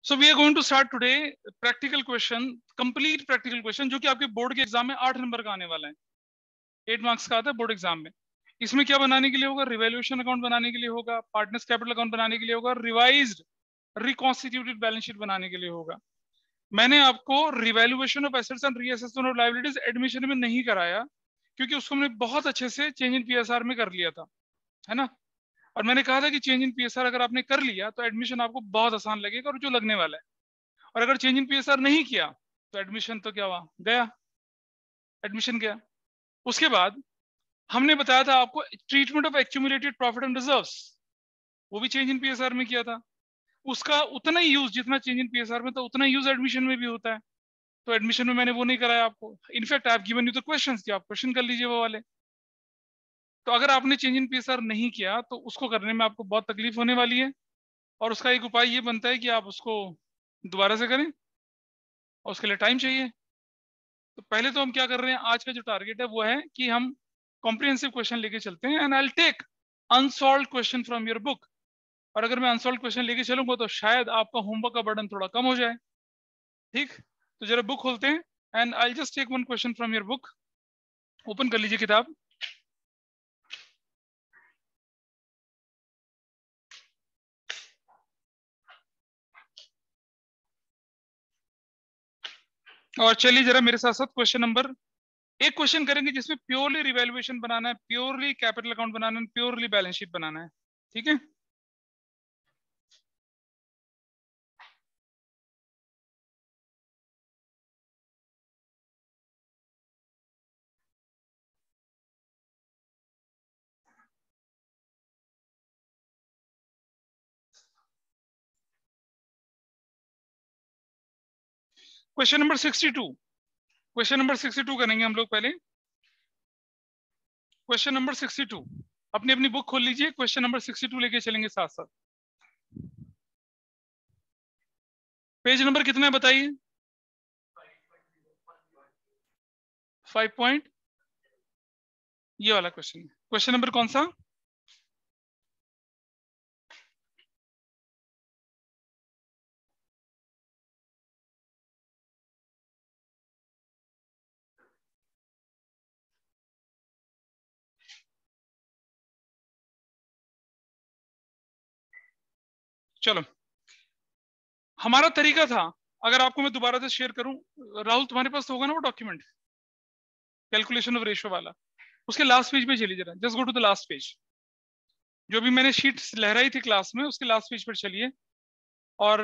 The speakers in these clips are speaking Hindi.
So we are going to start today practical question, complete practical question, जो कि आपके बोर्ड के एग्जाम में 8 नंबर का आने वाला है। 8 मार्क्स का आता है बोर्ड एग्जाम में। इसमें क्या बनाने के लिए होगा? रिवैल्यूएशन अकाउंट बनाने के लिए होगा, पार्टनर्स कैपिटल अकाउंट बनाने के लिए होगा, रिवाइज्ड रिकॉन्स्टिट्यूटेड बैलेंस शीट बनाने के लिए होगा। मैंने आपको revaluation of assets and reassessment of liabilities admission में नहीं कराया, क्योंकि उसको हमने बहुत अच्छे से चेंज इन पीएसआर में कर लिया था, है ना। और मैंने कहा था कि चेंज इन पीएसआर अगर आपने कर लिया तो एडमिशन आपको बहुत आसान लगेगा, और जो लगने वाला है। और अगर चेंज इन पीएसआर नहीं किया तो एडमिशन तो क्या हुआ, गया, एडमिशन गया। उसके बाद हमने बताया था आपको treatment of accumulated profit and reserves, वो भी चेंज इन पीएसआर में किया था। उसका उतना ही यूज जितना चेंज इन पीएसआर में था, उतना यूज एडमिशन में भी होता है। तो एडमिशन में मैंने वो नहीं कराया आपको। In fact I have given you the questions कि आप क्वेश्चन कर लीजिए वो वाले। तो अगर आपने चेंज इन पीएसआर नहीं किया तो उसको करने में आपको बहुत तकलीफ होने वाली है, और उसका एक उपाय ये बनता है कि आप उसको दोबारा से करें, और उसके लिए टाइम चाहिए। तो पहले तो हम क्या कर रहे हैं, आज का जो टारगेट है वो है कि हम कॉम्प्रिहेंसिव क्वेश्चन लेके चलते हैं, and I will take unsolved question from your book. और अगर मैं अनसॉल्व्ड क्वेश्चन लेके चलूंगा तो शायद आपका होमवर्क का बर्डन थोड़ा कम हो जाए। ठीक, तो जरा बुक खोलते हैं, and I just take one question from your book. Open कर लीजिए किताब। और चलिए जरा मेरे साथ साथ क्वेश्चन नंबर, एक क्वेश्चन करेंगे जिसमें प्योरली रिवैल्यूएशन बनाना है, प्योरली कैपिटल अकाउंट बनाना है, प्योरली बैलेंस शीट बनाना है। ठीक है, क्वेश्चन नंबर 62, क्वेश्चन नंबर 62 करेंगे हम लोग पहले। क्वेश्चन नंबर 62, अपनी अपनी बुक खोल लीजिए, क्वेश्चन नंबर 62 लेके चलेंगे साथ साथ। पेज नंबर कितना है बताइए? 5 पॉइंट, ये वाला क्वेश्चन है। क्वेश्चन नंबर कौन सा? चलो, हमारा तरीका था, अगर आपको मैं दोबारा से शेयर करूं, राहुल तुम्हारे पास तो होगा ना वो डॉक्यूमेंट, कैलकुलेशन ऑफ रेशियो वाला, उसके लास्ट पेज पे चलिए जरा, just go to the last page. जो भी मैंने शीट लहराई थी क्लास में, उसके लास्ट पेज पर चलिए। और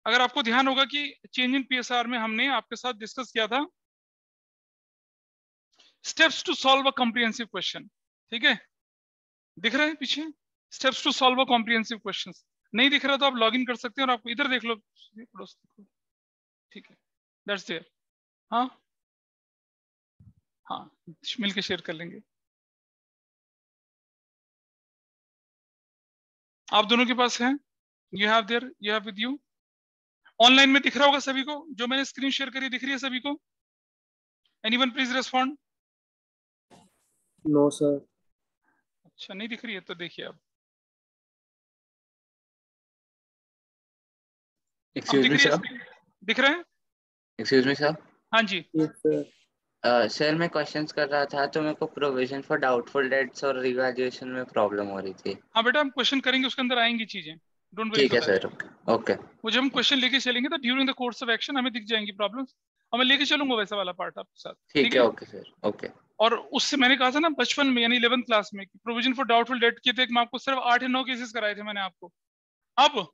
अगर आपको ध्यान होगा कि चेंज इन पीएसआर में हमने आपके साथ डिस्कस किया था steps to solve a comprehensive question. ठीक है, दिख रहा है पीछे? Steps to solve a comprehensive question. नहीं दिख रहा तो आप लॉग इन कर सकते हैं, और आपको इधर देख लो। ठीक है, दैट्स देयर। हाँ हाँ, मिलके शेयर कर लेंगे। आप दोनों के पास है, you have their, you have with you. Online में दिख रहा होगा सभी को, जो मैंने स्क्रीन शेयर करी दिख रही है सभी को? Anyone please respond. No sir. अच्छा, नहीं दिख रही है तो देखिए आप। Excuse me sir. दिख रहा है? Excuse me sir. हाँ जी। Yes sir. सर मैं क्वेश्चंस कर रहा था तो मेरे को प्रोविजन फॉर डाउटफुल डेट्स और रिवैल्यूएशन में प्रॉब्लम हो रही थी। हाँ बेटा, हम क्वेश्चन करेंगे, उसके अंदर आएंगी चीजें, डोंट वरी ठीक फॉर है दैट। सर। ओके। वो जब हम क्वेश्चन लेके चलेंगे तो during the course of action हमें दिख जाएंगी प्रॉब्लम्स, और मैं लेके चलूंगा वैसा वाला पार्ट आपके साथ। ठीक है। Okay sir. ओके। और उससे मैंने कहा था ना बचपन में, यानी 11th क्लास में, प्रोविजन फॉर डाउटफुल डेट के थे, मैं आपको सिर्फ 8 या 9 केसेस कराए थे मैंने आपको। अब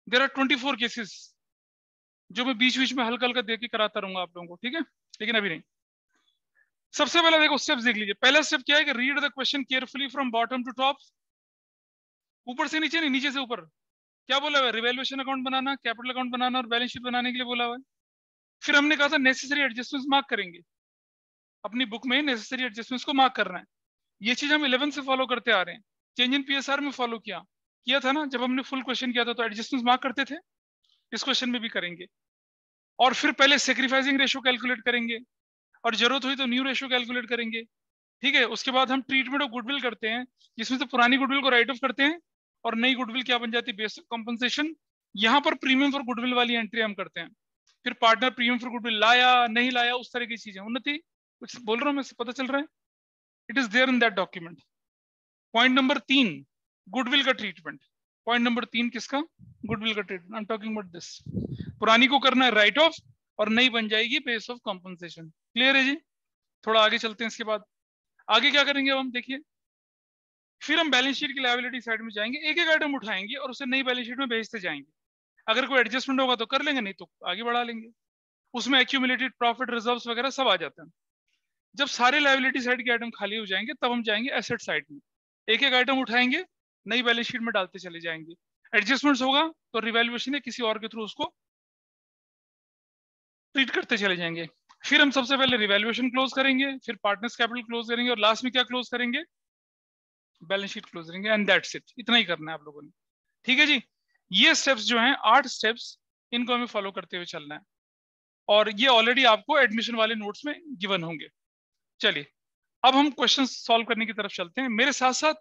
देयर आर 24 केसेस जो मैं बीच बीच में हल्का हल्का देके कराता रहूंगा आप लोगों को। ठीक है, लेकिन अभी नहीं। सबसे पहले देखो स्टेप्स देख लीजिए। पहला स्टेप क्या है कि read the question carefully from bottom to top. ऊपर से नीचे नहीं, नीचे से ऊपर। क्या बोला हुआ है? रिवैल्यूएशन अकाउंट बनाना, कैपिटल अकाउंट बनाना और बैलेंस शीट बनाने के लिए बोला हुआ है। फिर हमने कहा था नेसेसरी एडजस्टमेंट्स मार्क करेंगे, अपनी बुक में नेसेसरी एडजस्टमेंट्स को मार्क करना है। ये चीज हम 11 से फॉलो करते आ रहे हैं, चेंज इन पीएसआर में फॉलो किया किया था ना, जब हमने फुल क्वेश्चन किया था तो एडजस्टमेंट्स मार्क करते थे। इस क्वेश्चन में भी करेंगे। और फिर पहले सेक्रीफाइसिंग रेशियो कैलकुलेट करेंगे, और जरूरत हुई तो न्यू रेशियो कैलकुलेट करेंगे। ठीक है, उसके बाद हम ट्रीटमेंट ऑफ गुडविल करते हैं, जिसमें से पुरानी गुडविल को राइट ऑफ करते हैं और नई गुडविल क्या बन जाती है, बेस कॉम्पनसेशन। यहाँ पर प्रीमियम फॉर गुडविल वाली एंट्री हम करते हैं, फिर पार्टनर प्रीमियम फॉर गुडविल लाया नहीं लाया उस तरह की चीजें। उन्नति कुछ बोल रहा हूँ मैं, पता चल रहा है? It is there in that document. Point number 3 goodwill का ट्रीटमेंट। पॉइंट नंबर 3 किसका? गुडविल का treatment. I am talking about this. पुरानी को करना है राइट ऑफ और नई बन जाएगी बेस ऑफ कॉम्पनसेशन। क्लियर है जी? थोड़ा आगे चलते हैं। इसके बाद आगे क्या करेंगे अब हम देखिए, फिर हम बैलेंस शीट की लायबिलिटी साइड में जाएंगे, एक एक आइटम उठाएंगे और उसे नई बैलेंस शीट में भेजते जाएंगे। अगर कोई एडजस्टमेंट होगा तो कर लेंगे, नहीं तो आगे बढ़ा लेंगे। उसमें एक्यूमुलेटेड प्रॉफिट रिजर्व्स वगैरह सब आ जाते हैं। जब सारे लायबिलिटी साइड के आइटम खाली हो जाएंगे तब हम जाएंगे एसेट साइड में, एक एक आइटम उठाएंगे नई बैलेंस शीट में डालते चले जाएंगे। एडजस्टमेंट्स होगा तो रिवैल्यूएशन या किसी और के थ्रू उसको ट्रीट करते चले जाएंगे। फिर हम सबसे पहले रिवैल्यूएशन क्लोज करेंगे, फिर पार्टनर्स कैपिटल क्लोज करेंगे और लास्ट में क्या क्लोज करेंगे? बैलेंस शीट क्लोज करेंगे। And that's it. इतना ही करना है आप लोगों ने। ठीक है जी? ये स्टेप्स जो हैं 8 स्टेप्स, इनको हमें फॉलो करते हुए चलना है और ये ऑलरेडी आपको एडमिशन वाले नोट्स में गिवन होंगे। चलिए अब हम क्वेश्चन सॉल्व करने की तरफ चलते हैं। मेरे साथ साथ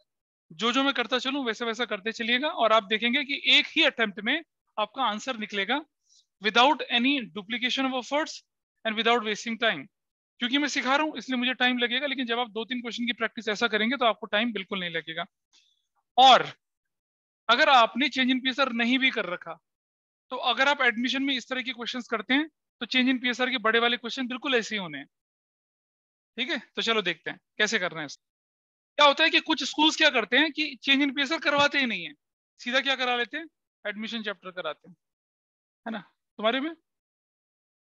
जो मैं करता चलूं वैसे वैसा करते चलिएगा और आप देखेंगे कि एक ही अटेम्प्ट में आपका आंसर निकलेगा without any duplication of efforts and without wasting time. क्योंकि मैं सिखा रहा हूं इसलिए मुझे टाइम लगेगा, लेकिन जब आप 2-3 क्वेश्चन की प्रैक्टिस ऐसा करेंगे तो आपको टाइम बिल्कुल नहीं लगेगा। और अगर आपने चेंज इन पीएसआर नहीं भी कर रखा तो अगर आप एडमिशन में इस तरह के क्वेश्चंस करते हैं तो चेंज इन पीएसआर के बड़े वाले क्वेश्चन बिल्कुल ऐसे ही होने हैं। ठीक है? तो चलो देखते हैं कैसे करना है। क्या होता है कि कुछ स्कूल्स क्या करते हैं कि चेंज इन पीएसआर करवाते ही नहीं है, सीधा क्या करा लेते हैं? एडमिशन चैप्टर कराते हैं, है ना? तुम्हारे में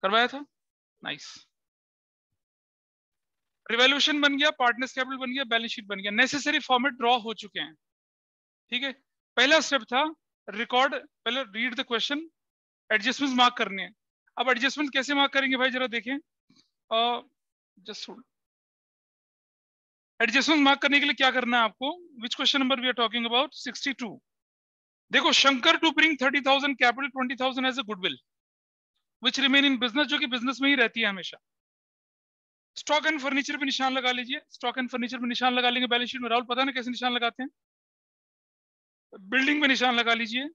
करवाया था? नाइस। रिवैल्यूएशन बन गया, पार्टनर्स कैपिटल बन गया, बैलेंस शीट बन गया, नेसेसरी फॉर्मेट ड्रॉ हो चुके हैं। ठीक है? पहला स्टेप था रिकॉर्ड, पहले read the question, adjustments mark करने हैं। अब एडजस्टमेंट कैसे मार्क करेंगे भाई जरा देखें। जस्ट एडजस्टमेंट मार्क करने के लिए क्या करना है आपको? Which question number we are talking about? 62। देखो, Shankar to bring 30,000 capital 20,000 as a goodwill which remain in business, जो कि बिजनेस में ही रहती है हमेशा। स्टॉक एंड फर्नीचर पे निशान लगा लीजिए, स्टॉक एंड फर्नीचर पे निशान लगा लेंगे बैलेंस शीट में। राहुल पता है ना कैसे निशान लगाते हैं? बिल्डिंग में निशान लगा लीजिए।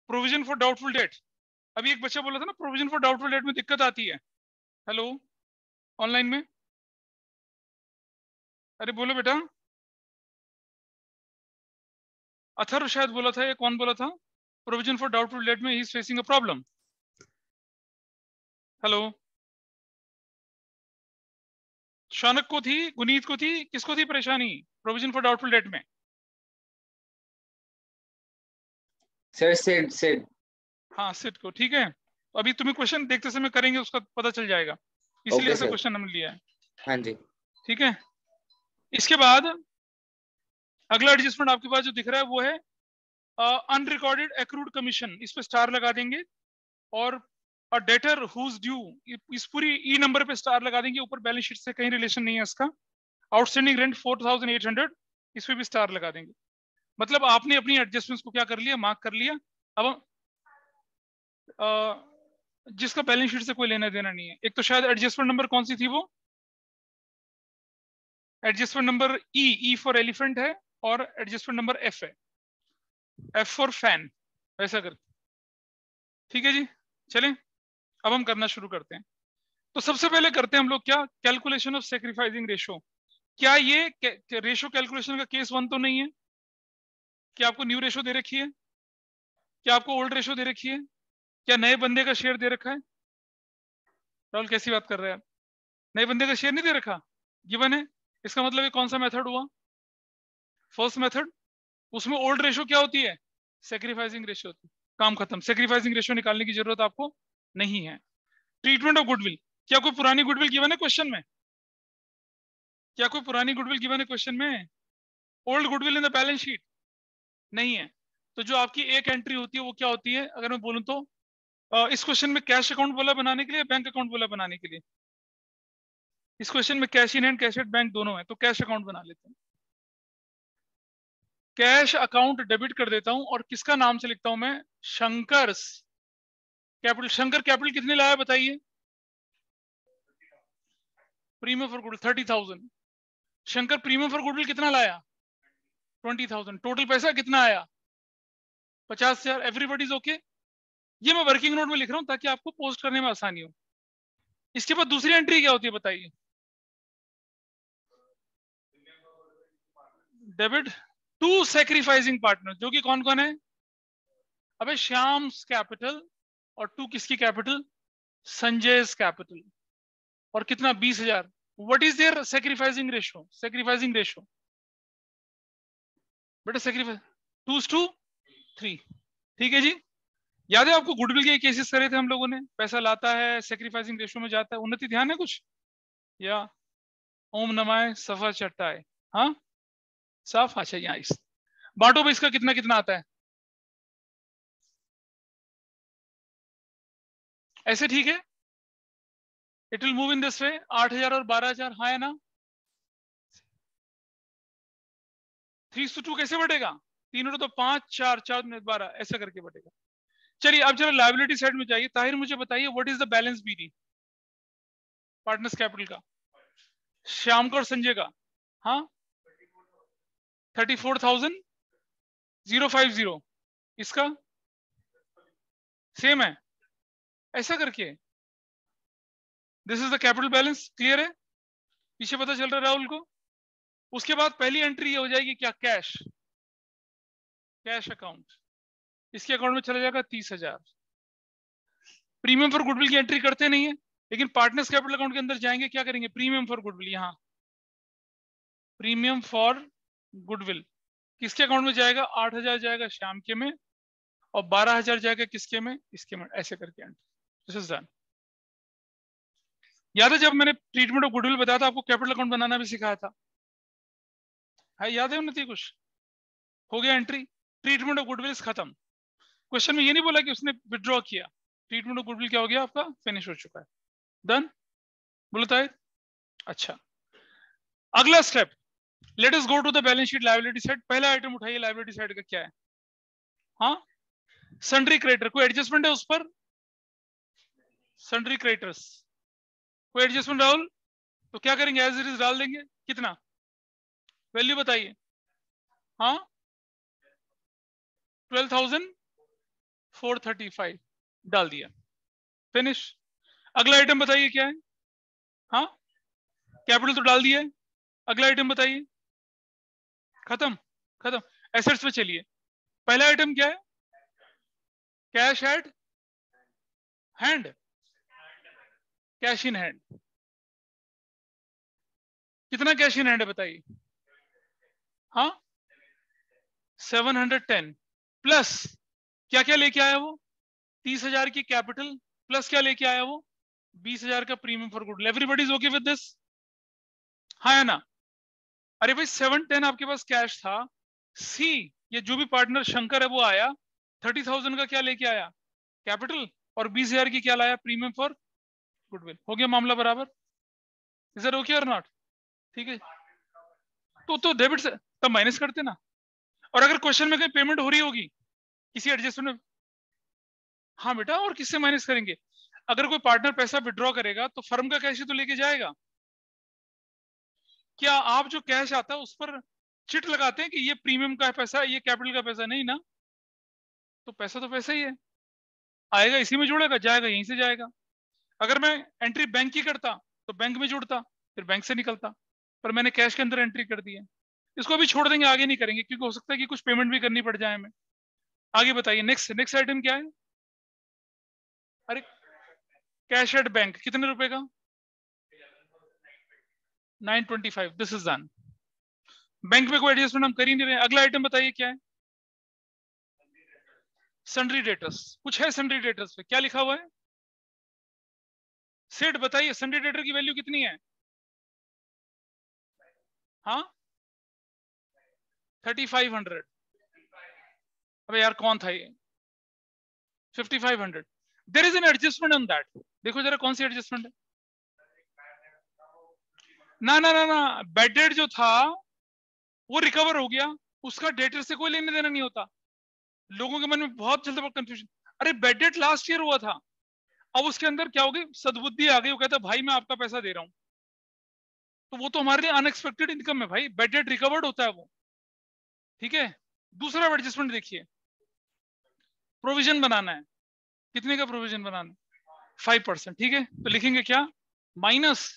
प्रोविजन फॉर डाउटफुल डेट, अभी एक बच्चा बोला था ना प्रोविजन फॉर डाउटफुल डेट में दिक्कत आती है। हेलो, ऑनलाइन में, अरे बोलो बेटा। अथर्व शायद बोला था, ये कौन बोला था? प्रोविजन फॉर डाउटफुल डेट में ही is facing a problem. Hello, Shaunak को थी, गुनीत को थी, किसको थी परेशानी प्रोविजन फॉर डाउटफुल डेट में? सर सिड सिड। हाँ, सिट को। ठीक है, तो अभी तुम्हें क्वेश्चन देखते समय करेंगे, उसका पता चल जाएगा, इसलिए ऐसा क्वेश्चन हमने लिया है। हाँ जी। ठीक है, इसके बाद अगला एडजस्टमेंट आपके पास जो दिख रहा है वो है अनरिकॉर्डेड एक्रूड कमीशन, इस पे स्टार लगा देंगे। और अ डेटर हुज ड्यू, इस पूरी ई नंबर पे स्टार लगा देंगे, ऊपर बैलेंस शीट से कहीं रिलेशन नहीं है इसका। आउटस्टैंडिंग रेंट 4,800, इस पे भी स्टार लगा देंगे। मतलब आपने अपनी एडजस्टमेंट्स को क्या कर लिया? मार्क कर लिया। अब जिसका बैलेंस शीट से कोई लेना देना नहीं है, एक तो शायद एडजस्टमेंट नंबर कौन सी थी वो? Adjustment number E for elephant है और एडजस्टमेंट नंबर एफ है, एफ फॉर फैन, ऐसा करके। ठीक है जी, चलें अब हम करना शुरू करते हैं। तो सबसे पहले करते हैं हम लोग क्या? Calculation of sacrificing ratio. क्या ये रेशो कैलकुलेशन का केस 1 तो नहीं है? क्या आपको न्यू रेशो दे रखी है? क्या आपको ओल्ड रेशो दे रखी है? क्या नए बंदे का शेयर दे रखा है? राहुल कैसी बात कर रहे हैं आप? नए बंदे का शेयर नहीं दे रखा, गिवन है। इसका मतलब ये कौन सा मेथड हुआ? First method. उसमें ओल्ड रेशो क्या होती है? सेक्रीफाइसिंग रेशो होती है। काम खत्म, सेक्रीफाइसिंग रेशो निकालने की जरूरत आपको नहीं है। ट्रीटमेंट ऑफ गुडविल, क्या कोई पुरानी गुडविल गिवन है क्वेश्चन में? क्या कोई पुरानी गुडविल गिवन है क्वेश्चन में? Old goodwill in the balance sheet नहीं है। तो जो आपकी एक एंट्री होती है वो क्या होती है? अगर मैं बोलूं तो इस क्वेश्चन में कैश अकाउंट बोला बनाने के लिए, बैंक अकाउंट बोला बनाने के लिए? इस क्वेश्चन में cash in hand, cash at bank दोनों है, तो कैश अकाउंट बना लेते हैं। कैश अकाउंट डेबिट कर देता हूं और किसका नाम से लिखता हूं मैं? शंकर्स कैपिटल। शंकर कैपिटल कितने लाया बताइए? Premium for goodwill 30,000। Shankar premium for goodwill कितना लाया? 20,000। टोटल पैसा कितना आया? 50,000। Everybody is okay? ये मैं वर्किंग नोट में लिख रहा हूं ताकि आपको पोस्ट करने में आसानी हो। इसके बाद दूसरी एंट्री क्या होती है बताइए? डेबिट टू सैक्रिफाइसिंग पार्टनर, जो कि कौन कौन है? अबे श्याम्स कैपिटल, और टू किसकी कैपिटल? संजय's कैपिटल। और कितना? 20,000। What is there sacrificing ratio? Sacrificing ratio बेटा सैक्रिफाइस 2:3। ठीक है जी। याद है आपको गुडविल के केसेस करे थे हम लोगों ने? पैसा लाता है, सैक्रिफाइसिंग रेशो में जाता है। उन्नति ध्यान है कुछ? या ओम नमाय सफा चट्टाए? हाँ साफ। अच्छा यहाँ इस बांटो भाई, इसका कितना कितना आता है ऐसे? ठीक है, it will move in this way. 8,000 और 12,000, हाँ है ना? 3:2 कैसे बढ़ेगा? 3 तो 5, 4, 4 में 12, ऐसा करके बढ़ेगा। चलिए अब जरा लायबिलिटी साइड में जाइए। ताहिर मुझे बताइए what is the balance BD partners capital का? श्याम का और संजय का? हाँ 34,050। इसका सेम है, ऐसा करके। This is the capital balance. Clear है? पीछे पता चल रहा है राहुल को? उसके बाद पहली एंट्री ये हो जाएगी क्या? Cash, cash account. इसके अकाउंट में चला जाएगा 30,000। प्रीमियम फॉर गुडविल की एंट्री करते नहीं है, लेकिन पार्टनर्स कैपिटल अकाउंट के अंदर जाएंगे, क्या करेंगे? Premium for goodwill. यहाँ प्रीमियम फॉर गुडविल किसके अकाउंट में जाएगा? 8,000 जाएगा श्याम के में, और 12,000 जाएगा किसके में? इसके में। ऐसे करके एंट्री। This is done. याद है जब मैंने ट्रीटमेंट ऑफ गुडविल बताया था आपको, कैपिटल अकाउंट बनाना भी सिखाया था? है याद है उन्नति? कुछ हो गया एंट्री। ट्रीटमेंट ऑफ गुडविल खत्म। क्वेश्चन में ये नहीं बोला कि उसने विड्रॉ किया। ट्रीटमेंट ऑफ गुडविल क्या हो गया आपका? फिनिश हो चुका है, डन। बोलता है अच्छा। अगला step, let us go to the balance sheet liability side. पहला आइटम उठाइए लायबिलिटी साइड का, क्या है? हाँ सन्ड्री क्रेडिटर। कोई एडजस्टमेंट है उस पर? सन्ड्री क्रेडिटर्स कोई एडजस्टमेंट राहुल? तो क्या करेंगे? एज इट इज डाल देंगे। कितना वैल्यू बताइए? हाँ 12,435 डाल दिया, फिनिश। अगला आइटम बताइए क्या है? हाँ कैपिटल तो डाल दिया है। अगला आइटम बताइए। खत्म, खत्म। एसेट्स पे चलिए। पहला आइटम क्या है? Cash at hand, cash in hand. कितना कैश इन हैंड है बताइए? हाँ 710 प्लस क्या क्या लेके आया वो? 30,000 की कैपिटल प्लस क्या लेके आया वो? 20,000 का premium for goodwill. Everybody is okay with this? हाँ है ना? अरे भाई 710 आपके पास कैश था। सी ये जो भी पार्टनर शंकर है वो आया, 30,000 का क्या लेके आया? कैपिटल। और 20,000 की क्या लाया? Premium for goodwill. हो गया मामला बराबर। इज दैट ओके और नॉट? ठीक है, तो डेबिट से तब माइनस करते ना। और अगर क्वेश्चन में कहीं पेमेंट हो रही होगी किसी एडजस्टमेंट में, हाँ बेटा, और किससे माइनस करेंगे? अगर कोई पार्टनर पैसा विड्रॉ करेगा तो फर्म का कैश ही तो लेके जाएगा। क्या आप जो कैश आता है उस पर चिट लगाते हैं कि ये प्रीमियम का पैसा, ये कैपिटल का पैसा? नहीं ना। तो पैसा ही है, आएगा इसी में जुड़ेगा, जाएगा यहीं से जाएगा। अगर मैं एंट्री बैंक की करता तो बैंक में जुड़ता, फिर बैंक से निकलता, पर मैंने कैश के अंदर एंट्री कर दी है। इसको अभी छोड़ देंगे, आगे नहीं करेंगे, क्योंकि हो सकता है कि कुछ पेमेंट भी करनी पड़ जाए हमें। आगे बताइए। नेक्स्ट नेक्स्ट आइटम क्या है? अरे कैश एट बैंक कितने रुपए का? 925। This is done. बैंक में कोई एडजस्टमेंट हम कर ही नहीं रहे। अगला आइटम बताइए क्या है? Sundry debtors. कुछ है सन्ड्री डेटर्स पे? क्या लिखा हुआ है? सेठ बताइए सन्ड्री डेटर की वैल्यू कितनी है? हाँ 3,500। अबे यार कौन था ये? 5,500। There is an adjustment on that. देखो जरा कौन सी एडजस्टमेंट है? ना ना ना ना, बेड डेट जो था वो रिकवर हो गया, उसका डेटर से कोई लेने देना नहीं होता। लोगों के मन में बहुत जल्द कंफ्यूजन। अरे बेड डेट लास्ट ईयर हुआ था, अब उसके अंदर क्या हो गई? सद्बुद्धि आ गई, वो कहता भाई मैं आपका पैसा दे रहा हूं, तो वो तो हमारे लिए अनएक्सपेक्टेड इनकम है भाई। बेड डेट रिकवर्ड होता है वो। ठीक है, दूसरा एडजस्टमेंट देखिए, प्रोविजन बनाना है। कितने का प्रोविजन बनाना? 5%। ठीक है, तो लिखेंगे क्या? माइनस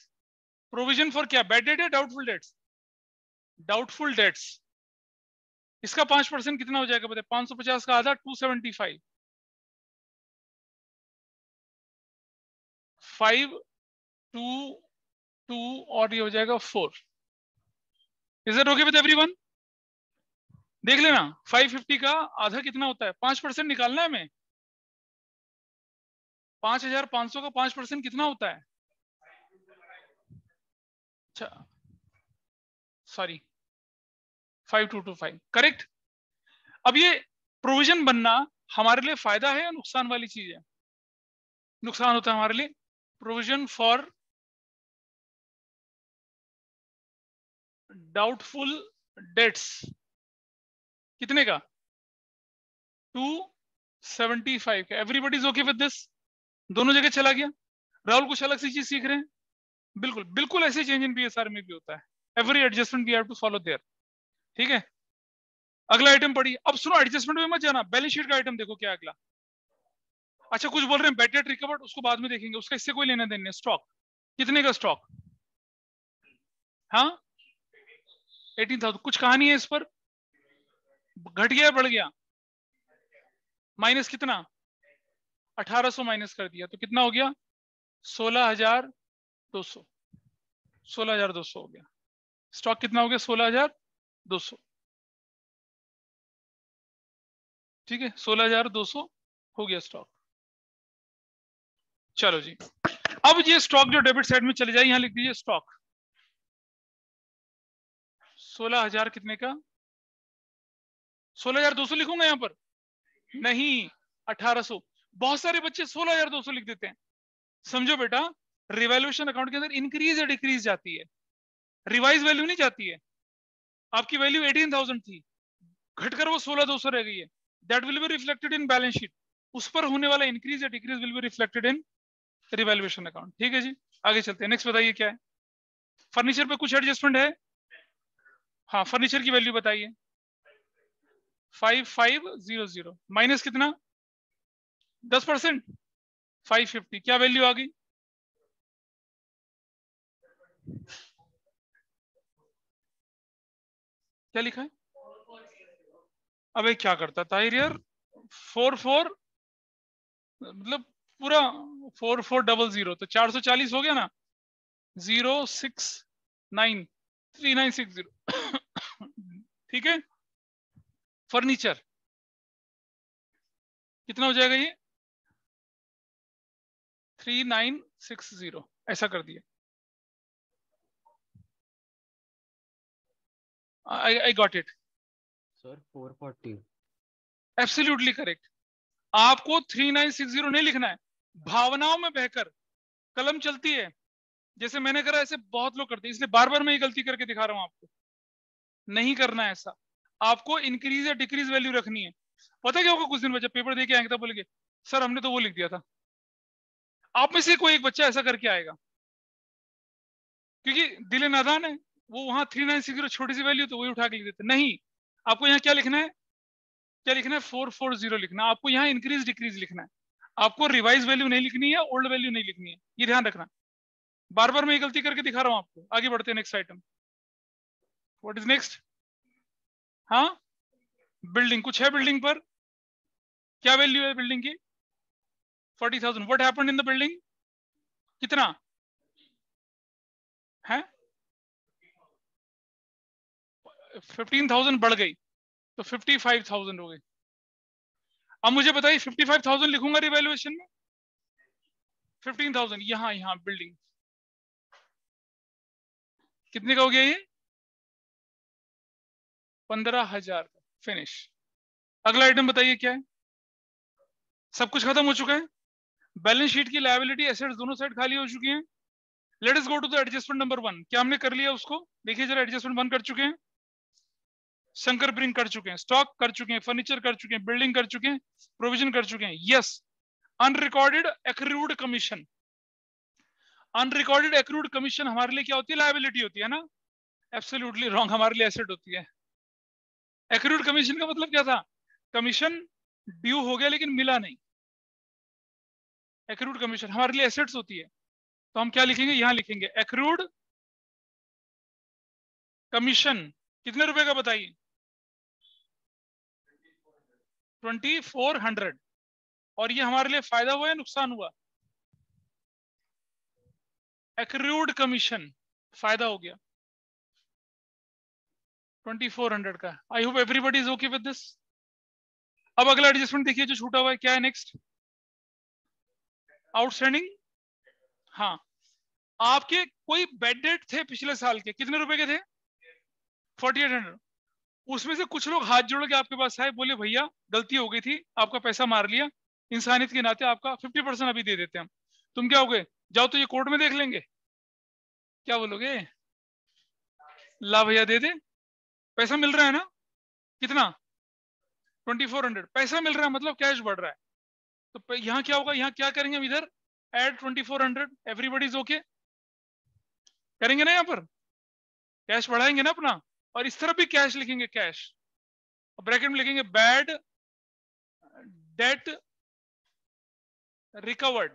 प्रोविजन फॉर क्या? बैड डेट या डाउटफुल डेट्स? Doubtful debts. इसका 5% कितना हो जाएगा बताए? 550 का आधा 275, 5 2 2 और ये हो जाएगा 4। Is it okay with everyone? देख लेना 550 का आधा कितना होता है? 5% निकालना है हमें। 5500 का 5% कितना होता है? अच्छा सॉरी 5225 करेक्ट। अब ये प्रोविजन बनना हमारे लिए फायदा है या नुकसान वाली चीज है? नुकसान होता है हमारे लिए। प्रोविजन फॉर डाउटफुल डेट्स कितने का? 275 का। Everybody is okay with this? दोनों जगह चला गया। राहुल कुछ अलग सी चीज सीख रहे हैं? बिल्कुल बिल्कुल ऐसे चेंज इन पीएसआर में भी होता है। Every adjustment we have to follow there. ठीक है, अगला आइटम पढ़िए। अब सुनो, एडजस्टमेंट में मत जाना, बैलेंस शीट का आइटम देखो क्या अगला। अच्छा कुछ बोल रहे हैं बैड डेट रिकवर्ड, उसको बाद में देखेंगे, उसका इससे कोई लेना देना। स्टॉक कितने का? स्टॉक हाँ 18,000। कुछ कहानी है इस पर? घट गया बढ़ गया? माइनस कितना? 1800 माइनस कर दिया तो कितना हो गया? 16,200। 16,200 हो गया। स्टॉक कितना हो गया? 16,200। ठीक है, 16,200 हो गया स्टॉक। चलो जी, अब ये स्टॉक जो डेबिट साइड में चले जाए, यहां लिख दीजिए स्टॉक 16,000 कितने का? 16,200 लिखूंगा यहां पर? नहीं, 1800। बहुत सारे बच्चे 16,200 लिख देते हैं। समझो बेटा, रिवैल्यूएशन अकाउंट के अंदर इंक्रीज या डिक्रीज जाती है, रिवाइज वैल्यू नहीं जाती है। आपकी वैल्यू 18,000 थी, घटकर वो 16,200 रह गई है, that will be reflected in balance sheet. उस पर होने वाला इंक्रीज या decrease will be reflected in revaluation account. ठीक है जी, आगे चलते हैं। नेक्स्ट बताइए क्या है? फर्नीचर पे कुछ एडजस्टमेंट है? हाँ, फर्नीचर की वैल्यू बताइए। 5500 माइनस कितना? 10%। 550 क्या वैल्यू आ गई? क्या लिखा है? अबे क्या करता था यार? 44 मतलब पूरा 4400 तो 440 हो गया ना। 0693960 ठीक है। फर्नीचर कितना हो जाएगा ये? 3960 ऐसा कर दिया। I got it sir 440। Absolutely correct. आपको 3960 नहीं लिखना है, भावनाओं में बहकर कलम चलती है, जैसे मैंने करा ऐसे बहुत लोग करते हैं, इसलिए बार बार मैं ये गलती करके दिखा रहा हूं आपको। नहीं करना है ऐसा, आपको इंक्रीज या डिक्रीज वैल्यू रखनी है। पता क्या होगा? कुछ दिन बच्चा पेपर दे के आएंगे तब बोलेंगे सर हमने तो वो लिख दिया था। आप में से कोई एक बच्चा ऐसा करके आएगा, क्योंकि दिल नादान है, वो वहां 3960 छोटी सी वैल्यू तो वही उठा के लिख देते। नहीं, आपको यहाँ क्या लिखना है? क्या लिखना है? 440 लिखना है। आपको यहाँ इंक्रीज डिक्रीज लिखना है, आपको रिवाइज वैल्यू नहीं लिखनी है, ओल्ड वैल्यू नहीं लिखनी है, ये ध्यान रखना। बार बार मैं ये गलती करके दिखा रहा हूँ आपको। आगे बढ़ते हैं, next item. What is next? हाँ, बिल्डिंग। कुछ है बिल्डिंग पर? क्या वैल्यू है बिल्डिंग की? 40,000। What happened in the building? कितना है? 15,000 बढ़ गई तो 55,000 हो गई। अब मुझे बताइए 55,000 लिखूंगा रिवैल्यूएशन में? 15,000 यहाँ बिल्डिंग कितने का हो गया ये? 15,000 का। फिनिश। अगला आइटम बताइए क्या है? सब कुछ खत्म हो चुका है। बैलेंस शीट की लायबिलिटी एसेट्स दोनों साइड खाली हो चुकी हैं। Let us go to the adjustment number 1। क्या हमने कर लिया उसको? देखिए जरा, एडजस्टमेंट 1 कर चुके हैं, शंकर ब्रिंग कर चुके हैं, स्टॉक कर चुके हैं, फर्नीचर कर चुके हैं, बिल्डिंग कर चुके हैं, प्रोविजन कर चुके हैं। Yes. Unrecorded accrued commission. Unrecorded accrued commission हमारे लिए क्या होती है? लायबिलिटी होती है ना? एब्सोल्युटली रॉन्ग, हमारे लिए एसेट होती है। एक्रूड कमीशन का मतलब क्या था? कमीशन ड्यू हो गया लेकिन मिला नहीं, एक्रूड कमीशन हमारे लिए एसेट्स होती है, तो हम क्या लिखेंगे, यहां लिखेंगे एक्रूड कमीशन। कितने रुपए का बताइए, 2400। और ये हमारे लिए फायदा हुआ या नुकसान हुआ, एक्रूड कमीशन फायदा हो गया 2400 का। I hope everybody is okay with this. अब अगला एडजस्टमेंट देखिए जो छूटा हुआ है, क्या है नेक्स्ट, आउटस्टैंडिंग। हाँ, आपके कोई बेड डेट थे पिछले साल के, कितने रुपए के थे, 4800। उसमें से कुछ लोग हाथ जोड़ के आपके पास आए, बोले भैया गलती हो गई थी, आपका पैसा मार लिया, इंसानियत के नाते आपका 50% अभी दे देते हैं हम। तुम क्या होगे, जाओ तो ये कोर्ट में देख लेंगे, क्या बोलोगे, ला भैया दे दे, पैसा मिल रहा है ना, कितना 2400 पैसा मिल रहा है, मतलब कैश बढ़ रहा है। तो यहाँ क्या होगा, यहाँ क्या करेंगे हम, इधर एड 2400, एवरीबॉडी इज ओके करेंगे ना, यहाँ पर कैश बढ़ाएंगे ना अपना, और इस तरफ भी कैश लिखेंगे, कैश ब्रैकेट में लिखेंगे बैड डेट रिकवर्ड,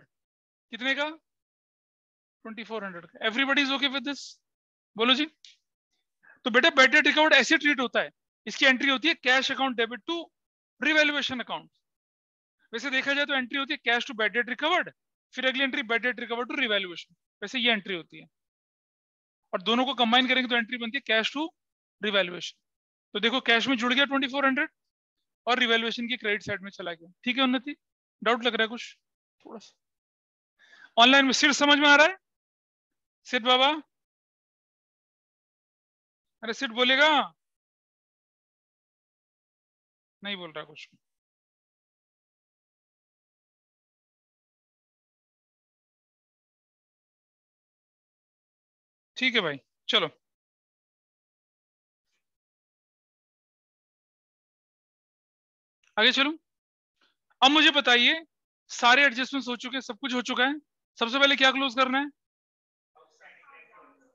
कितने का 2400 का। Everybody is okay with this, बोलो जी। तो बेटा बैड डेट रिकवर्ड ऐसे ट्रीट होता है, इसकी एंट्री होती है cash account debit to revaluation account. वैसे देखा जाए तो एंट्री होती है cash to bad debt recovered, फिर अगली entry bad debt recovered to revaluation, वैसे ये एंट्री होती है। और दोनों को कंबाइन करेंगे तो एंट्री बनती है कैश टू रिवैल्यूएशन। तो देखो कैश में जुड़ गया 2400 और रिवैल्यूएशन की क्रेडिट साइड में चला गया। ठीक है उन्नति, डाउट लग रहा है कुछ थोड़ा सा ऑनलाइन में, सिर्फ समझ में आ रहा है सिर्फ बाबा, अरे सिर्फ बोलेगा, नहीं बोल रहा कुछ। ठीक है भाई, चलो आगे चलो। अब मुझे बताइए, सारे एडजस्टमेंट हो चुके हैं, सब कुछ हो चुका है, सबसे पहले क्या क्लोज करना है,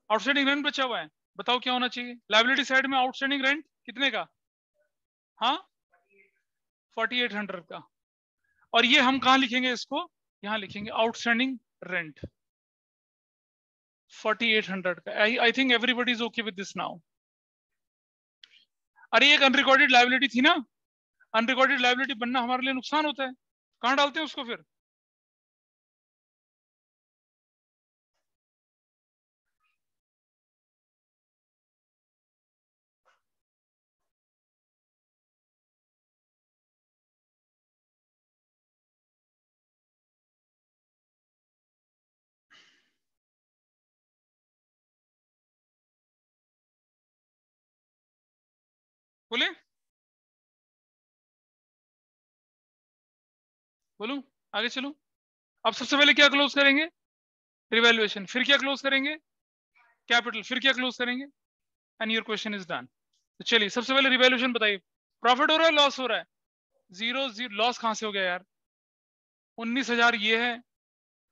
आउटस्टैंडिंग रेंट बचा हुआ है, बताओ क्या होना चाहिए, लायबिलिटी साइड में आउटस्टैंडिंग रेंट कितने का, हाँ 4800 का। और ये हम कहां लिखेंगे इसको, यहां लिखेंगे आउटस्टैंडिंग रेंट 4800 का। I think everybody is okay with this now. अरे एक अनरिकॉर्डेड लायबिलिटी थी ना, अनरिकॉर्डेड लायबिलिटी बनना हमारे लिए नुकसान होता है, कहां डालते हैं उसको फिर, बोले बोलू, आगे चलो। अब सबसे पहले क्या क्लोज करेंगे, रिवैल्यूएशन, फिर क्या क्लोज करेंगे, कैपिटल, फिर क्या क्लोज करेंगे, and your question is done. तो चलिए सबसे पहले रिवैल्यूएशन बताइए, प्रॉफिट हो रहा है लॉस हो रहा है, जीरो जीरो, लॉस कहां से हो गया यार, 19,000 ये है,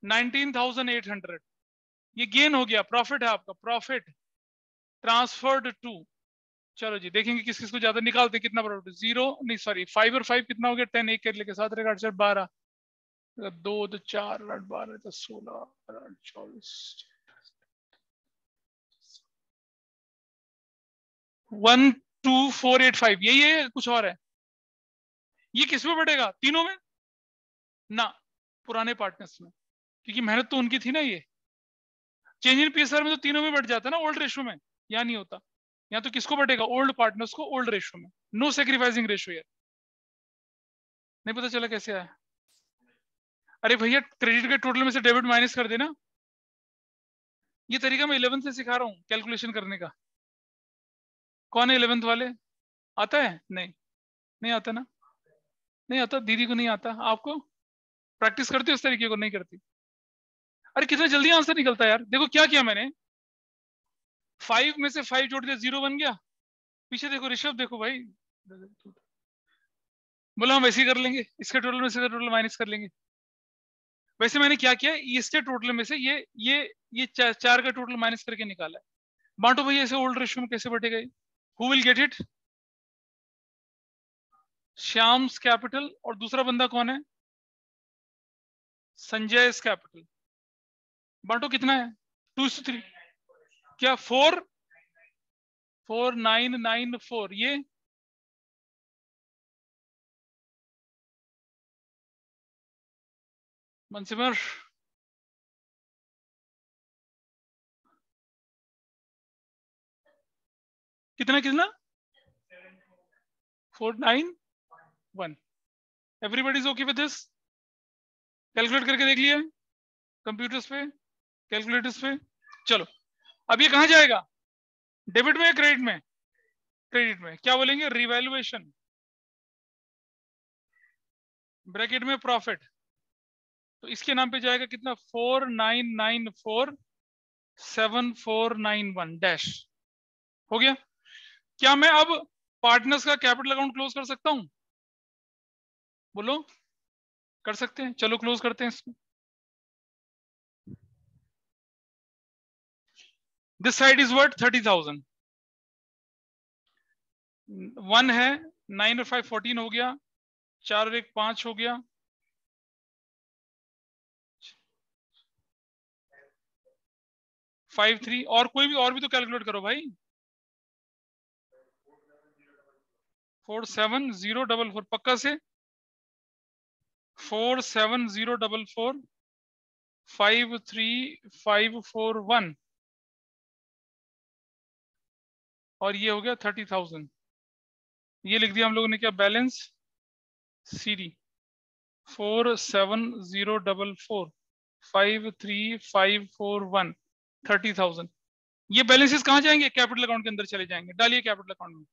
19,800 ये गेन हो गया, प्रॉफिट है आपका, प्रॉफिट ट्रांसफर्ड टू, चलो जी देखेंगे किस किस को ज्यादा निकालते हैं, कितना प्रॉफिट, जीरो नहीं सॉरी 5 और 5 कितना हो गया, 10 एक लेके साथ रहेगा 8 12, 2 तो 4 8 12 तो 16 8 24 12485, यही है कुछ और है, ये किस में बढ़ेगा, तीनों में ना, पुराने पार्टनर्स में, क्योंकि मेहनत तो उनकी थी ना। ये चेंज इन पीएसआर में तो तीनों में बढ़ जाता है ना, ओल्ड रेशो में, यहाँ नहीं होता, यहाँ तो किसको बढ़ेगा, ओल्ड पार्टनर्स को ओल्ड रेशो में, नो सेक्रीफाइसिंग रेशो यार, नहीं पता चला कैसे आया। अरे भैया क्रेडिट के टोटल में से डेबिट माइनस कर देना, ये तरीका मैं 11th से सिखा रहा हूँ कैलकुलेशन करने का। कौन है 11th वाले, आता है, नहीं नहीं आता ना, नहीं आता, दीदी को नहीं आता, आपको प्रैक्टिस करती उस तरीके को, नहीं करती। अरे कितना जल्दी आंसर निकलता है यार, देखो क्या किया मैंने, 5 में से 5 जोड़ दिया, 0 बन गया, पीछे देखो ऋषभ, देखो भाई, बोला हम वैसे ही कर लेंगे, इसके टोटल में से टोटल माइनस कर लेंगे। वैसे मैंने क्या किया, इसके टोटल में से ये चार का टोटल माइनस करके निकाला है। बांटो भैया ऐसे ओल्ड रेशियो में कैसे बढ़ेगा, who will get it, Shyam's capital, और दूसरा बंदा कौन है, संजय कैपिटल, बांटो कितना है 2:3, क्या 4994, ये मनसिमर कितना कितना 491, everybody is okay with this? Calculate करके देख लिया कंप्यूटर्स पे, कैलकुलेटर्स पे। चलो अब ये कहां जाएगा, डेबिट में या क्रेडिट में? क्रेडिट में। क्या बोलेंगे, रिवैल्यूएशन, ब्रैकेट में प्रॉफिट, तो इसके नाम पे जाएगा कितना 49947491 डैश। हो गया। क्या मैं अब पार्टनर्स का कैपिटल अकाउंट क्लोज कर सकता हूं? बोलो, कर सकते हैं। चलो क्लोज करते हैं इसको। दिस साइड इज वर्थ 30,000, 1 है, 9 और 5 14 हो गया, 4 और 1 5 हो गया, 5 3, और कोई भी और भी तो कैलकुलेट करो भाई। 47044 पक्का से 47044 53541 और ये हो गया 30,000। ये लिख दिया हम लोगों ने, क्या बैलेंस सीडी 47044 53541 30,000। ये बैलेंसेस कहां जाएंगे, कैपिटल अकाउंट के अंदर चले जाएंगे। डालिए कैपिटल अकाउंट में।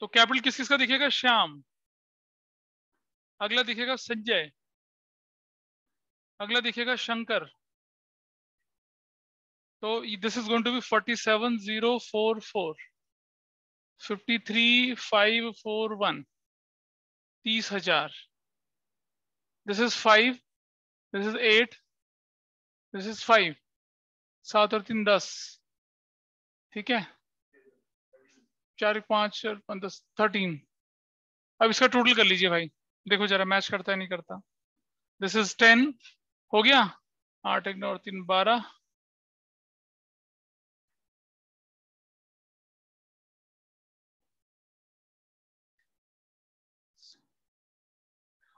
तो कैपिटल किस किस का दिखेगा, श्याम, अगला दिखेगा संजय, अगला दिखेगा शंकर। तो this is going to be 47,044 53,541 30,000। This is 5, this is 8, this is 5, 7 और 3 10, ठीक है, 4 5 और 5 10 13। अब इसका टोटल कर लीजिए भाई, देखो जरा मैच करता है नहीं करता। दिस इज 10 हो गया, 8 1 और 3 12,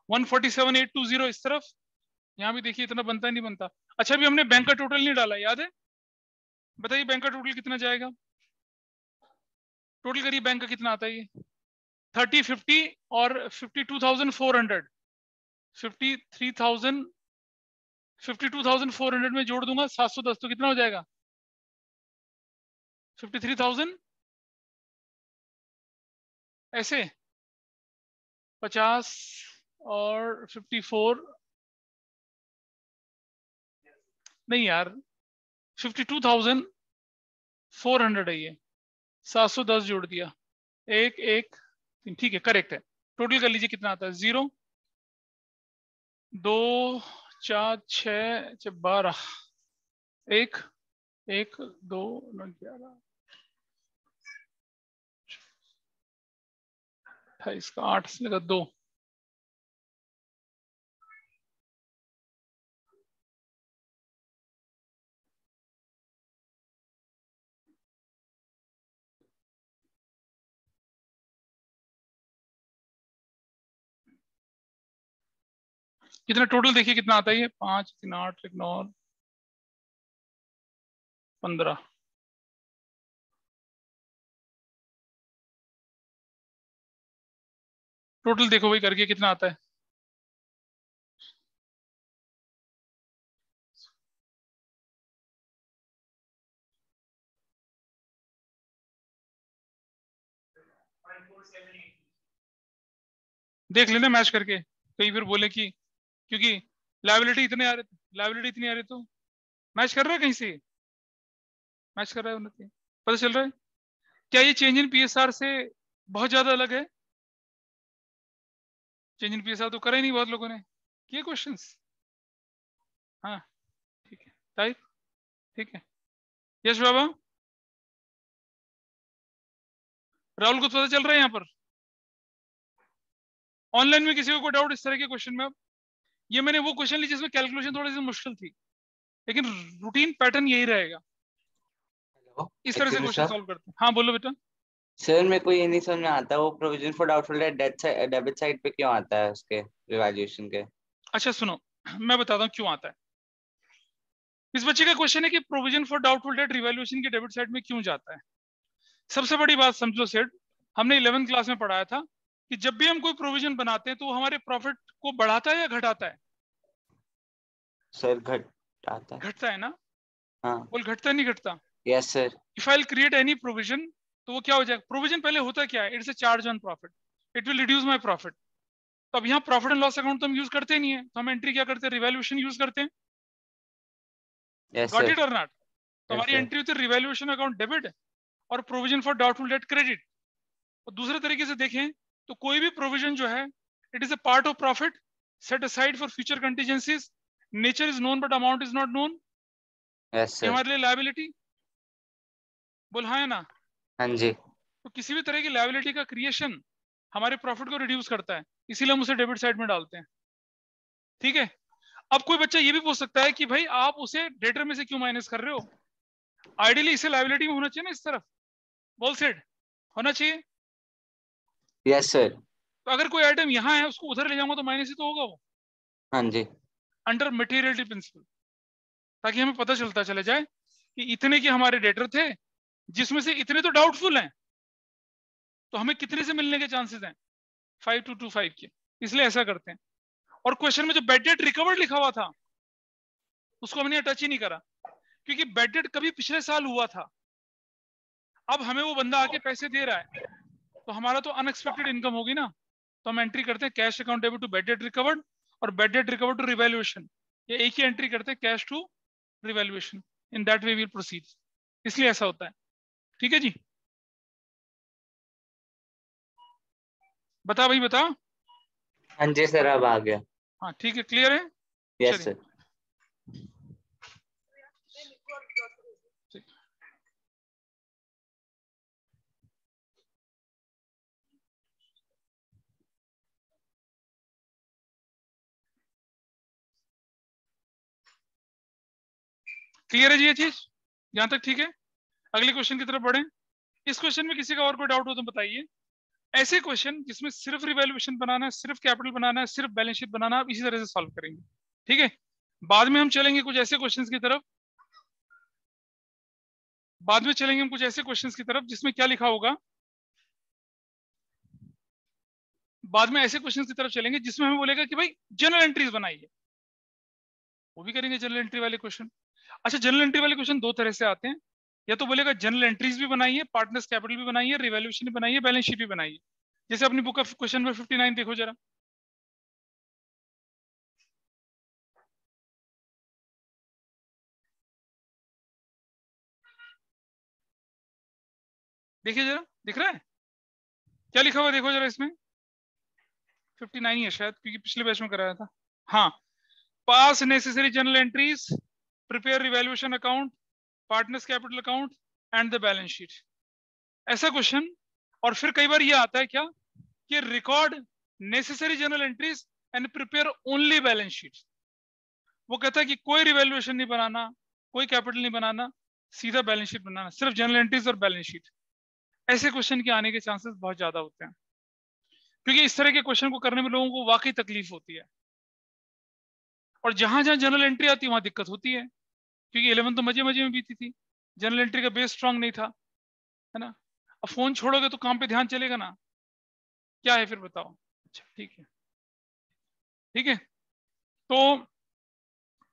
147,820 इस तरफ। यहाँ भी देखिए इतना बनता है नहीं बनता। अच्छा अभी हमने बैंक का टोटल नहीं डाला, याद है? बताइए बैंक का टोटल कितना जाएगा, टोटल करिए बैंक का कितना आता है ये। 30 50 और 52,400, 53,000 52,400 में जोड़ दूंगा 710, तो कितना हो जाएगा 53,000 ऐसे 50 और 54 नहीं यार 52,400 है ये, 710 जोड़ दिया 1 1 3, ठीक है करेक्ट है। टोटल कर लीजिए कितना आता है, 0 2 4 6 12 1 1 2 9 11 28 का 8 से लगा 2, कितना टोटल देखिए कितना आता है ये, 5 3 8 1 9 15। टोटल देखो भाई करके कितना आता है, देख लेना मैच करके, कहीं फिर बोले कि क्योंकि लायबिलिटी इतने आ रहे, लायबिलिटी इतनी आ रही तो मैच कर रहा है, कहीं से मैच कर रहा है उन्नति, पता चल रहा है। क्या ये चेंज इन पीएसआर से बहुत ज्यादा अलग है? चेंज इन पीएसआर तो करे ही नहीं बहुत लोगों ने, किए क्वेश्चंस। हाँ ठीक है टाइप, ठीक है यश बाबा, राहुल को पता चल रहा है यहाँ पर? ऑनलाइन में किसी को कोई डाउट इस तरह के क्वेश्चन में? अब ये मैंने वो क्वेश्चन ली जिसमें कैलकुलेशन थोड़ी सी मुश्किल थी, लेकिन रूटीन पैटर्न यही रहेगा। हेलो, इस तरह से एक्चुअली क्वेश्चन सर, सॉल्व करते हैं। हाँ बोलो बेटा। सर मेरे को ये नहीं समझ में आता वो provision for doubtful date debit side पे क्यों आता है उसके रिवैल्यूएशन के। अच्छा सुनो, मैं बताता हूँ क्यों आता है। इस बच्चे का क्वेश्चन है कि provision for doubtful date revaluation के डेबिट साइड में क्यों जाता है। सबसे बड़ी बात समझ लो सेठ, हमने 11th क्लास में पढ़ाया था कि जब भी हम कोई प्रोविजन बनाते हैं तो वो हमारे प्रॉफिट को बढ़ाता है या घटाता है? सर घट आता है। घटता है ना? हाँ। बोल घटता है नहीं घटता? Yes sir. If I create any provision तो वो क्या हो जाएगा? प्रोविजन पहले होता क्या है? It's a charge on profit, it will reduce my profit. तो अब यहाँ प्रॉफिट एंड लॉस अकाउंट तो हम यूज करते नहीं है, तो हम एंट्री क्या करते हैं? रिवैल्यूएशन यूज करते हैं। Yes got sir. इट और नॉट? तो यस हमारी सर। एंट्री होती है रिवैल्यूएशन अकाउंट डेबिट और provision for doubtful date credit. और दूसरे तरीके से देखें तो कोई भी प्रोविजन जो है it is a part of profit set aside for future contingencies, nature is known but amount is not known. Yes ये सर। हमारे लिए लायबिलिटी, बोल हाँ है ना? हाँ जी। तो किसी भी तरह की लायबिलिटी का क्रिएशन हमारे प्रॉफिट को रिड्यूस करता है, इसीलिए हम उसे डेबिट साइड में डालते हैं। ठीक है। अब कोई बच्चा ये भी पूछ सकता है कि भाई आप उसे डेटर में से क्यों माइनस कर रहे हो? आइडियली इसे लायबिलिटी में होना चाहिए ना, इस तरफ बोल सेड होना चाहिए। Yes sir. तो अगर कोई आइटम यहाँ है उसको उधर ले जाऊंगा तो माइनस ही तो होगा वो, हाँ जी। अंडर मटेरियलिटी प्रिंसिपल, ताकि हमें पता चलता चले जाए कि इतने के हमारे डेटर थे जिसमें से इतने तो डाउटफुल हैं, तो हमें कितने से मिलने के चांसेस हैं? 5225 के। इसलिए ऐसा करते हैं। और क्वेश्चन में जो बैड डेट रिकवर्ड लिखा हुआ था उसको हमने टच ही नहीं करा, क्योंकि बैड डेट कभी पिछले साल हुआ था। अब हमें वो बंदा आके पैसे दे रहा है तो हमारा तो अनएक्सपेक्टेड इनकम होगी ना। तो हम एंट्री करते हैं cash account debit to bad debt recovered और bad debt recovered to revaluation, ये एक ही एंट्री करते हैं cash to revaluation. In that way we will proceed. इसलिए ऐसा होता है। ठीक है जी, बता भाई बता। हाँ जी सर, अब आ गया। हाँ ठीक है, क्लियर है? यस चलिए सर। क्लियर है जी ये चीज, यहां तक ठीक है? अगले क्वेश्चन की तरफ बढ़े। इस क्वेश्चन में किसी का और कोई डाउट हो तो बताइए। ऐसे क्वेश्चन जिसमें सिर्फ रिवैल्यूएशन बनाना है, सिर्फ कैपिटल बनाना है, सिर्फ बैलेंस शीट बनाना है, आप इसी तरह से सॉल्व करेंगे। ठीक है। बाद में हम चलेंगे कुछ ऐसे क्वेश्चंस की तरफ, बाद में चलेंगे हम कुछ ऐसे क्वेश्चंस की तरफ जिसमें क्या लिखा होगा, बाद में ऐसे क्वेश्चंस की तरफ चलेंगे जिसमें हमें बोलेगा कि भाई जनरल एंट्रीज बनाइए, वो भी करेंगे जनरल एंट्री वाले क्वेश्चन। अच्छा, जनरल एंट्री वाले क्वेश्चन दो तरह से आते हैं, या तो बोलेगा जनरल एंट्रीज भी बनाइए, पार्टनर्स कैपिटल भी बनाइए, रिवैल्यूएशन भी बनाइए, बैलेंस शीट भी बनाइए। जैसे अपनी बुक ऑफ क्वेश्चन नंबर 59 देखो जरा, देखिए जरा, दिख रहा है क्या लिखा हुआ? देखो जरा इसमें 59 ही है शायद, क्योंकि पिछले बैच में कराया था। हाँ, पास necessary general entries, prepare revaluation account, partners capital account and the balance sheet. ऐसा क्वेश्चन। और फिर कई बार ये आता है क्या कि record necessary general entries and prepare only balance sheet. वो कहता है कि कोई रिवैल्यूएशन नहीं बनाना, कोई कैपिटल नहीं बनाना, सीधा बैलेंस शीट बनाना, सिर्फ जनरल एंट्रीज और बैलेंस शीट। ऐसे क्वेश्चन के आने के चांसेस बहुत ज्यादा होते हैं, क्योंकि इस तरह के क्वेश्चन को करने में लोगों को वाकई तकलीफ होती है। और जहां जहां जनरल एंट्री आती है वहां दिक्कत होती है, क्योंकि 11 तो मजे मजे में बीती थी, जनरल एंट्री का बेस स्ट्रांग नहीं था, है ना। अब फोन छोड़ोगे तो काम पे ध्यान चलेगा ना, क्या है फिर बताओ। अच्छा ठीक है, ठीक है। तो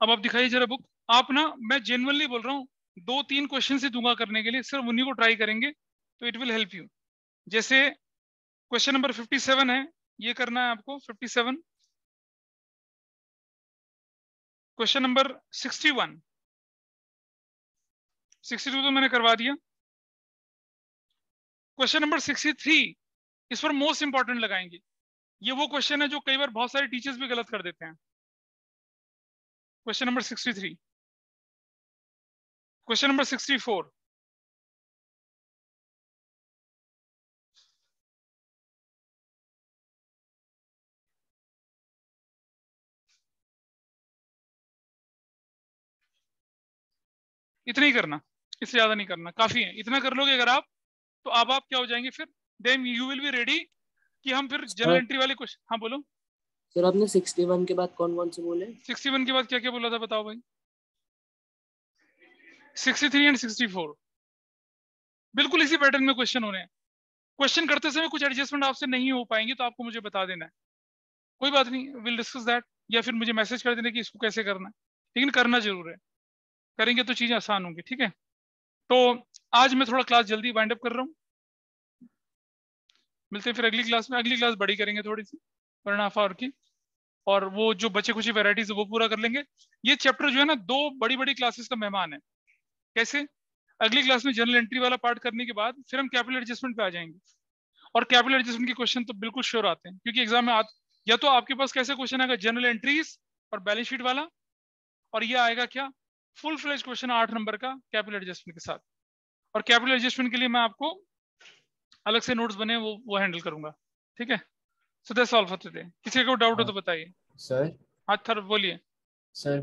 अब आप दिखाइए जरा बुक। आप ना, मैं जेन्युइनली बोल रहा हूँ, 2-3 क्वेश्चन ही दूंगा करने के लिए, सिर्फ उन्हीं को ट्राई करेंगे तो इट विल हेल्प यू। जैसे क्वेश्चन नंबर 57 है, ये करना है आपको 57। क्वेश्चन नंबर 61, 62 तो मैंने करवा दिया। क्वेश्चन नंबर 63, इस पर मोस्ट इंपॉर्टेंट लगाएंगे। ये वो क्वेश्चन है जो कई बार बहुत सारे टीचर्स भी गलत कर देते हैं। क्वेश्चन नंबर 63, क्वेश्चन नंबर 64, इतना ही करना, इससे ज्यादा नहीं करना, काफी है। इतना कर लोगे अगर आप, तो अब आप क्या हो जाएंगे फिर, then you will be ready कि हम फिर जनरल एंट्री वाले क्वेश्चन। हाँ बोलो सर। आपने 61 के बाद कौन कौन से बोले? 61 के बाद क्या क्या बोला था बताओ भाई? 63 एंड 64 बिल्कुल इसी पैटर्न में क्वेश्चन होने हैं। क्वेश्चन करते समय कुछ एडजस्टमेंट आपसे नहीं हो पाएंगे तो आपको मुझे बता देना है, कोई बात नहीं, विल डिस्कस दैट, या फिर मुझे मैसेज कर देना कि इसको कैसे करना है, लेकिन करना जरूर है, करेंगे तो चीजें आसान होंगी। ठीक है, तो आज मैं थोड़ा क्लास जल्दी वाइंड अप कर रहा हूँ, मिलते हैं फिर अगली क्लास में। अगली क्लास बड़ी करेंगे थोड़ी सी, 1.5 आवर की, और वो जो बचे कुछ वेराइटीज वो पूरा कर लेंगे। ये चैप्टर जो है ना, 2 बड़ी बड़ी क्लासेस का मेहमान है। कैसे? अगली क्लास में जनरल एंट्री वाला पार्ट करने के बाद फिर हम कैपिटल एडजस्टमेंट पे आ जाएंगे, और कैपिटल एडजस्टमेंट के क्वेश्चन तो बिल्कुल श्योर आते हैं, क्योंकि एग्जाम में या तो आपके पास कैसे क्वेश्चन आएगा, जनरल एंट्रीज और बैलेंस शीट वाला, और ये आएगा क्या, फुल फ्लेज क्वेश्चन 8 नंबर का कैपिटल एडजस्टमेंट के साथ। और कैपिटल एडजस्टमेंट के लिए मैं आपको अलग से नोट्स बने वो हैंडल करूंगा। ठीक है, so that's all for today. किसी को डाउट हो तो बताइए। सर हाँ थर बोलिए। सर